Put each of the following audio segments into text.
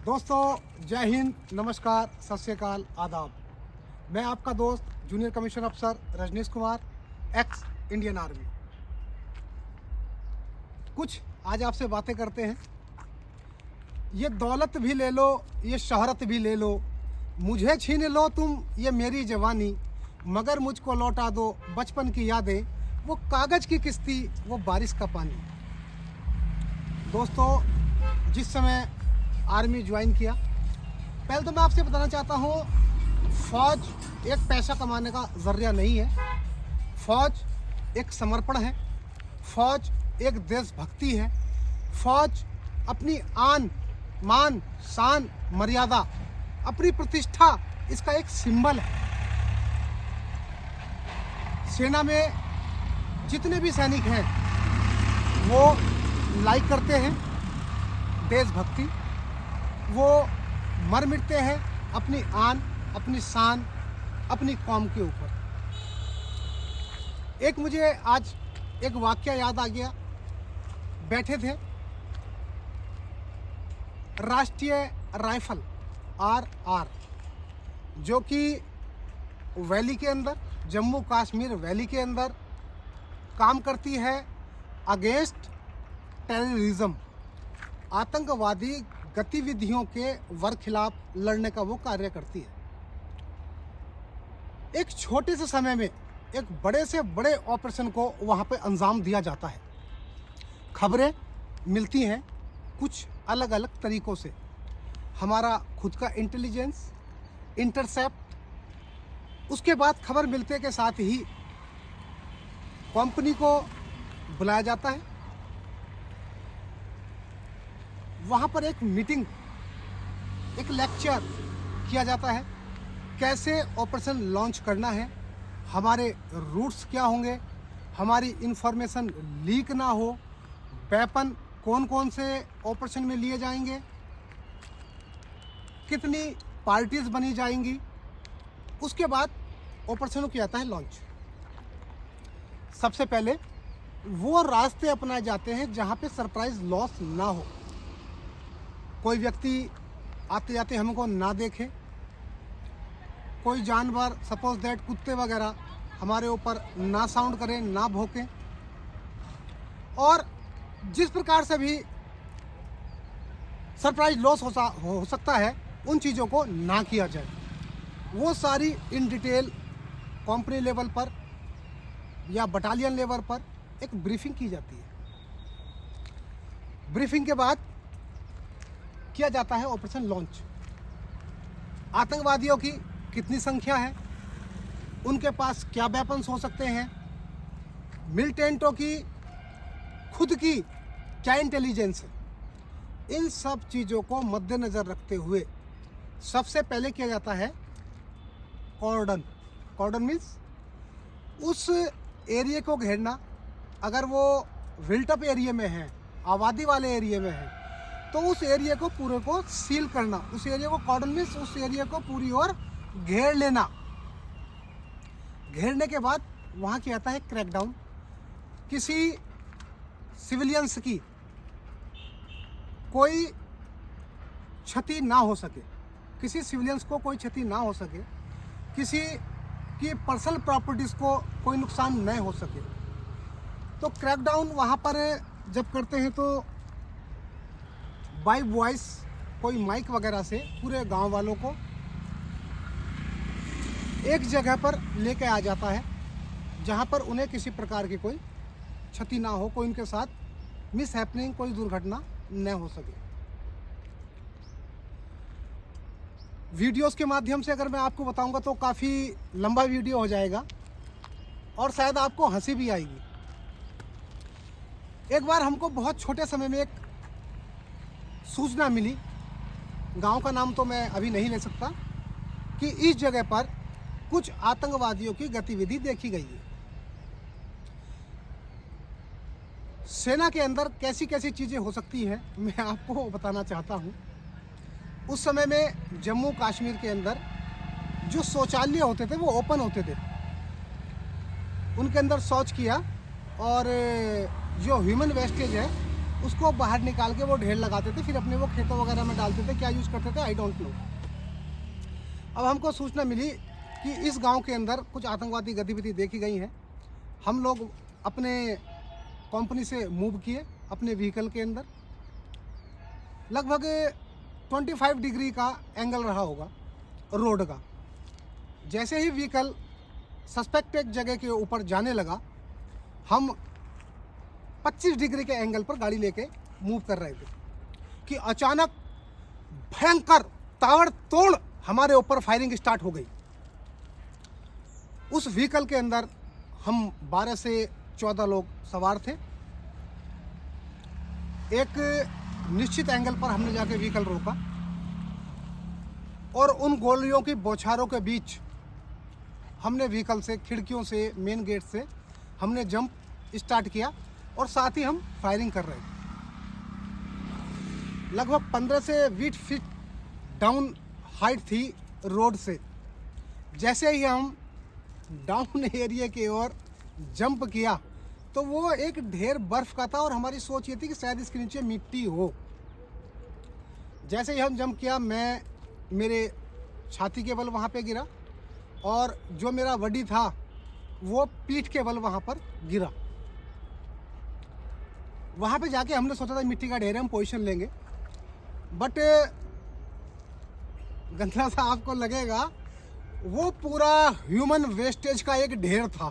दोस्तों जय हिंद, नमस्कार, सत श्री अकाल, आदाब। मैं आपका दोस्त जूनियर कमीशन अफसर Rajneesh Kumar, ex Indian army. कुछ आज आपसे बातें करते हैं। ये दौलत भी ले लो, ये शोहरत भी ले लो, मुझे छीन लो तुम ये मेरी जवानी, मगर मुझको लौटा दो बचपन की यादें, वो कागज़ की किश्ती, वो बारिश का पानी। दोस्तों, जिस समय आर्मी ज्वाइन किया, पहले तो मैं आपसे बताना चाहता हूँ, फ़ौज एक पैसा कमाने का ज़रिया नहीं है। फ़ौज एक समर्पण है, फ़ौज एक देशभक्ति है, फ़ौज अपनी आन मान शान मर्यादा, अपनी प्रतिष्ठा, इसका एक सिंबल है। सेना में जितने भी सैनिक हैं वो लाइक करते हैं देशभक्ति, वो मर मिटते हैं अपनी आन, अपनी शान, अपनी कौम के ऊपर। एक मुझे आज एक वाकया याद आ गया। बैठे थे राष्ट्रीय राइफल RR, जो कि वैली के अंदर, जम्मू कश्मीर वैली के अंदर काम करती है अगेंस्ट टेररिज्म, आतंकवादी गतिविधियों के खिलाफ लड़ने का वो कार्य करती है। एक छोटे से समय में एक बड़े से बड़े ऑपरेशन को वहाँ पे अंजाम दिया जाता है। खबरें मिलती हैं कुछ अलग अलग तरीक़ों से। हमारा खुद का इंटेलिजेंस, इंटरसेप्ट, उसके बाद खबर मिलते के साथ ही कंपनी को बुलाया जाता है। वहाँ पर एक मीटिंग, एक लेक्चर किया जाता है, कैसे ऑपरेशन लॉन्च करना है, हमारे रूट्स क्या होंगे, हमारी इंफॉर्मेशन लीक ना हो, वेपन कौन कौन से ऑपरेशन में लिए जाएंगे, कितनी पार्टीज बनी जाएंगी। उसके बाद ऑपरेशन किया जाता है लॉन्च। सबसे पहले वो रास्ते अपनाए जाते हैं जहाँ पे सरप्राइज लॉस ना हो, कोई व्यक्ति आते जाते हमको ना देखे, कोई जानवर सपोज दैट कुत्ते वगैरह हमारे ऊपर ना साउंड करें, ना भौंकें, और जिस प्रकार से भी सरप्राइज लॉस हो सकता है उन चीज़ों को ना किया जाए। वो सारी इन डिटेल कंपनी लेवल पर या बटालियन लेवल पर एक ब्रीफिंग की जाती है। ब्रीफिंग के बाद किया जाता है ऑपरेशन लॉन्च। आतंकवादियों की कितनी संख्या है, उनके पास क्या वेपन्स हो सकते हैं, मिलिटेंटों की खुद की क्या इंटेलिजेंस है, इन सब चीज़ों को मद्देनज़र रखते हुए सबसे पहले किया जाता है कॉर्डन। कॉर्डन मीन्स उस एरिया को घेरना। अगर वो विल्टअप एरिया में है, आबादी वाले एरिया में है, तो उस एरिया को पूरे को सील करना। उस एरिया को कॉर्डन मीन्स उस एरिया को पूरी ओर घेर लेना। घेरने के बाद वहाँ किया जाता है क्रैकडाउन। किसी सिविलियंस की कोई क्षति ना हो सके, किसी सिविलियंस को कोई क्षति ना हो सके, किसी की पर्सनल प्रॉपर्टीज़ को कोई नुकसान न हो सके। तो क्रैकडाउन वहाँ पर जब करते हैं तो बाय वॉइस, कोई माइक वगैरह से पूरे गांव वालों को एक जगह पर लेके आ जाता है जहां पर उन्हें किसी प्रकार की कोई क्षति ना हो, कोई उनके साथ मिस हैपनिंग, कोई दुर्घटना न हो सके। वीडियोस के माध्यम से अगर मैं आपको बताऊंगा तो काफ़ी लंबा वीडियो हो जाएगा और शायद आपको हंसी भी आएगी। एक बार हमको बहुत छोटे समय में एक सूचना मिली, गांव का नाम तो मैं अभी नहीं ले सकता, कि इस जगह पर कुछ आतंकवादियों की गतिविधि देखी गई है। सेना के अंदर कैसी कैसी चीज़ें हो सकती हैं मैं आपको बताना चाहता हूँ। उस समय में जम्मू कश्मीर के अंदर जो शौचालय होते थे वो ओपन होते थे, उनके अंदर शौच किया और जो ह्यूमन वेस्टेज है उसको बाहर निकाल के वो ढेर लगाते थे, फिर अपने वो खेतों वगैरह में डालते थे। क्या यूज़ करते थे आई डोंट नो। अब हमको सूचना मिली कि इस गांव के अंदर कुछ आतंकवादी गतिविधि देखी गई हैं। हम लोग अपने कंपनी से मूव किए अपने व्हीकल के अंदर। लगभग 25 डिग्री का एंगल रहा होगा रोड का। जैसे ही व्हीकल सस्पेक्टेड जगह के ऊपर जाने लगा, हम 25 डिग्री के एंगल पर गाड़ी लेके मूव कर रहे थे कि अचानक भयंकर ताबड़तोड़ हमारे ऊपर फायरिंग स्टार्ट हो गई। उस व्हीकल के अंदर हम 12 से 14 लोग सवार थे। एक निश्चित एंगल पर हमने जाके व्हीकल रोका और उन गोलियों की बौछारों के बीच हमने व्हीकल से, खिड़कियों से, मेन गेट से हमने जंप स्टार्ट किया और साथ ही हम फायरिंग कर रहे थे। लगभग 15 से 20 फीट डाउन हाइट थी रोड से। जैसे ही हम डाउन एरिया की ओर जंप किया तो वो एक ढेर बर्फ का था और हमारी सोच ये थी कि शायद इसके नीचे मिट्टी हो। जैसे ही हम जंप किया, मैं मेरे छाती के बल वहाँ पे गिरा और जो मेरा बॉडी था वो पीठ के बल वहाँ पर गिरा। वहाँ पे जाके हमने सोचा था मिट्टी का ढेर है, हम पोजीशन लेंगे, बट गंदा सा आपको लगेगा, वो पूरा ह्यूमन वेस्टेज का एक ढेर था,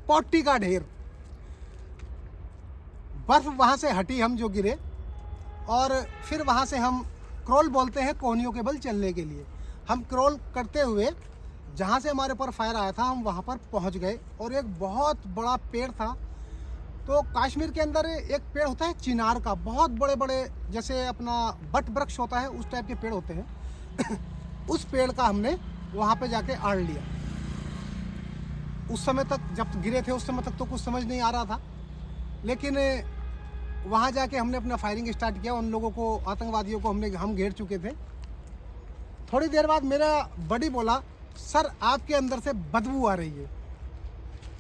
पॉटी का ढेर। बर्फ वहाँ से हटी, हम जो गिरे, और फिर वहाँ से हम क्रॉल बोलते हैं कोहनियों के बल चलने के लिए। हम क्रॉल करते हुए जहाँ से हमारे ऊपर फायर आया था हम वहाँ पर पहुँच गए और एक बहुत बड़ा पेड़ था। तो कश्मीर के अंदर एक पेड़ होता है चिनार का, बहुत बड़े बड़े, जैसे अपना बट वृक्ष होता है उस टाइप के पेड़ होते हैं। उस पेड़ का हमने वहाँ पे जाके आड़ लिया। उस समय तक जब गिरे थे उस समय तक तो कुछ समझ नहीं आ रहा था, लेकिन वहाँ जाके हमने अपना फायरिंग स्टार्ट किया। उन लोगों को, आतंकवादियों को हम घेर चुके थे। थोड़ी देर बाद मेरा बॉडी बोला, सर आपके अंदर से बदबू आ रही है।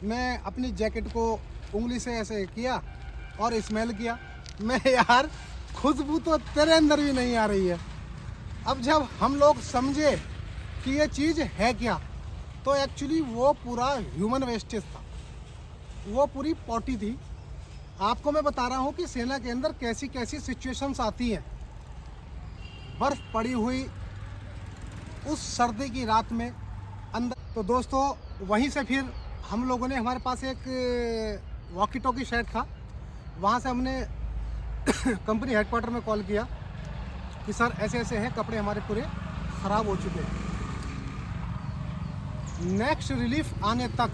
मैं अपनी जैकेट को उंगली से ऐसे किया और स्मेल किया। मैं यार खुशबू तो तेरे अंदर भी नहीं आ रही है। अब जब हम लोग समझे कि ये चीज़ है क्या, तो एक्चुअली वो पूरा ह्यूमन वेस्टेज था, वो पूरी पॉटी थी। आपको मैं बता रहा हूँ कि सेना के अंदर कैसी कैसी सिचुएशंस आती हैं। बर्फ़ पड़ी हुई उस सर्दी की रात में अंदर। तो दोस्तों वहीं से फिर हम लोगों ने, हमारे पास एक वॉकी टॉकी सेट था, वहाँ से हमने कंपनी हेडक्वार्टर में कॉल किया कि सर ऐसे ऐसे है, कपड़े हमारे पूरे ख़राब हो चुके हैं। नेक्स्ट रिलीफ आने तक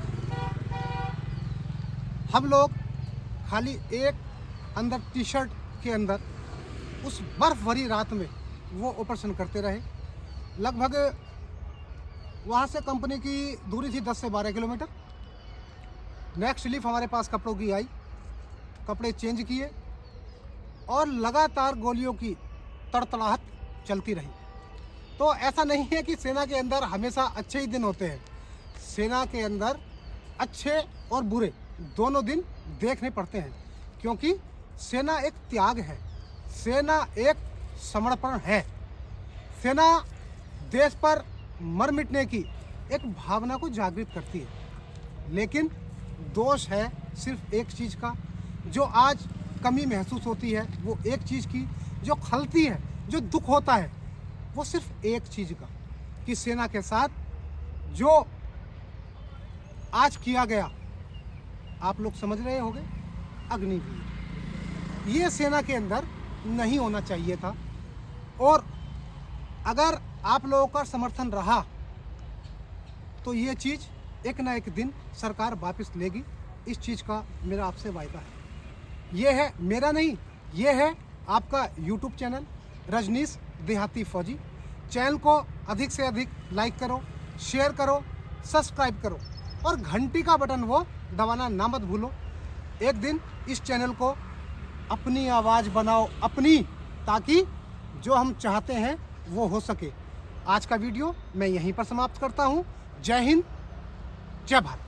हम लोग खाली एक अंदर टी शर्ट के अंदर उस बर्फ़ भरी रात में वो ऑपरेशन करते रहे। लगभग वहाँ से कंपनी की दूरी थी 10 से 12 किलोमीटर। नेक्स्ट रिलीफ हमारे पास कपड़ों की आई, कपड़े चेंज किए और लगातार गोलियों की तड़तड़ाहट चलती रही। तो ऐसा नहीं है कि सेना के अंदर हमेशा अच्छे ही दिन होते हैं। सेना के अंदर अच्छे और बुरे दोनों दिन देखने पड़ते हैं, क्योंकि सेना एक त्याग है, सेना एक समर्पण है। सेना देश पर मर मिटने की एक भावना को जागृत करती है। लेकिन दोष है सिर्फ एक चीज़ का, जो आज कमी महसूस होती है वो एक चीज़ की, जो खलती है, जो दुख होता है वो सिर्फ एक चीज़ का, कि सेना के साथ जो आज किया गया, आप लोग समझ रहे होंगे, अग्निवीर। ये सेना के अंदर नहीं होना चाहिए था। और अगर आप लोगों का समर्थन रहा तो ये चीज़ एक ना एक दिन सरकार वापस लेगी। इस चीज़ का मेरा आपसे वायदा है। ये है मेरा नहीं, ये है आपका यूट्यूब चैनल रजनीश देहाती फौजी। चैनल को अधिक से अधिक लाइक करो, शेयर करो, सब्सक्राइब करो और घंटी का बटन वो दबाना ना मत भूलो। एक दिन इस चैनल को अपनी आवाज़ बनाओ, अपनी, ताकि जो हम चाहते हैं वो हो सके। आज का वीडियो मैं यहीं पर समाप्त करता हूँ। जय हिंद, जय भारत।